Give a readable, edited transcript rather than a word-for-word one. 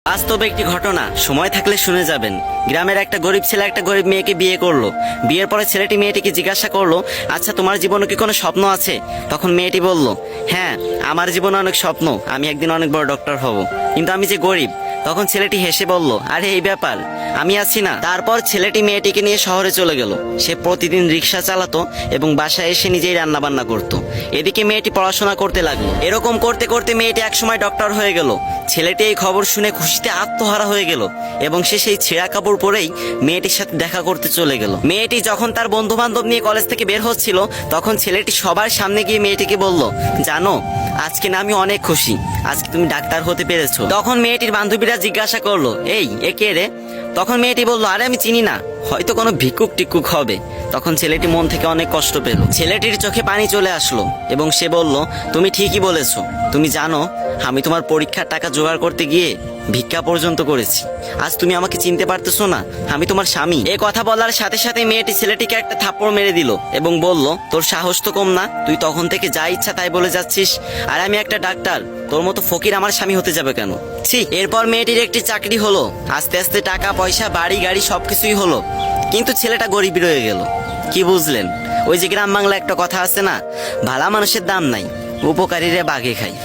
বাস্তব একটি ঘটনা, সময় থাকলে শুনে যাবেন। গ্রামের একটা গরিব ছেলে একটা গরিব মেয়েকে বিয়ে করলো। বিয়ের পরে ছেলেটি মেয়েটিকে জিজ্ঞাসা করলো, আচ্ছা তোমার জীবনে কি কোনো স্বপ্ন আছে? তখন মেয়েটি বলল, হ্যাঁ আমার জীবনে অনেক স্বপ্ন, আমি একদিন অনেক বড় ডক্টর হব, কিন্তু আমি যে গরিব। তখন ছেলেটি হেসে বলল, আরে এই ব্যাপার, আমি আছি না। তারপর ছেলেটি মেয়েটিকে নিয়ে শহরে চলে গেল। সে প্রতিদিন রিক্সা চালাতো এবং বাসায় এসে নিজেই রান্না বান্না করতো। এদিকে মেয়েটি পড়াশোনা করতে লাগলো। এরকম করতে করতে মেয়েটি একসময় ডক্টর হয়ে গেল। ছেলেটি এই খবর শুনে খুশিতে আত্মহারা হয়ে গেল এবং সে সেই ছেঁড়া কাপড় পরেই মেয়েটির সাথে দেখা করতে চলে গেল। মেয়েটি যখন তার বন্ধু বান্ধব নিয়ে কলেজ থেকে বের হচ্ছিল, তখন ছেলেটি সবার সামনে গিয়ে মেয়েটিকে বলল, জানো আজকে না আমি অনেক খুশি, আজকে তুমি ডাক্তার হতে পেরেছো। তখন মেয়েটির বান্ধবীরা জিজ্ঞাসা করলো, এই এ কে রে? তখন মেয়েটি বলল, আরে আমি চিনি না, হয়তো কোনো ভিক্ষুক টিক্ষুক হবে। তখন ছেলেটি মন থেকে অনেক কষ্ট পেল। ছেলেটির চোখে পানি চলে আসলো এবং সে বলল, তুমি ঠিকই বলেছো। তুমি জানো আমি তোমার পরীক্ষার টাকা জোগাড় করতে গিয়ে ভিক্ষা পর্যন্ত করেছি। আজ তুমি আমাকে চিনতে পারতেছো না? আমি তোমার স্বামী। এ কথা বলার সাথে সাথে মেয়েটি ছেলেটিকে একটা থাপ্পড় মেরে দিল এবং বলল, তোর সাহস তো কম না, তুই তখন থেকে যা ইচ্ছা তাই বলে যাচ্ছিস, আর আমি একটা ডাক্তার, তোর মতো ফকির আমার স্বামী হতে যাবে কেন? ছি। এরপর মেয়েটির একটি চাকরি হলো, আস্তে আস্তে টাকা পয়সা বাড়ি গাড়ি সবকিছুই হলো, কিন্তু ছেলেটা গরিব রয়ে গেল। কি বুঝলেন? ওই যে গ্রাম বাংলা একটা কথা আছে না, ভালা মানুষের দাম নাই, উপকারীরা বাঘে খায়।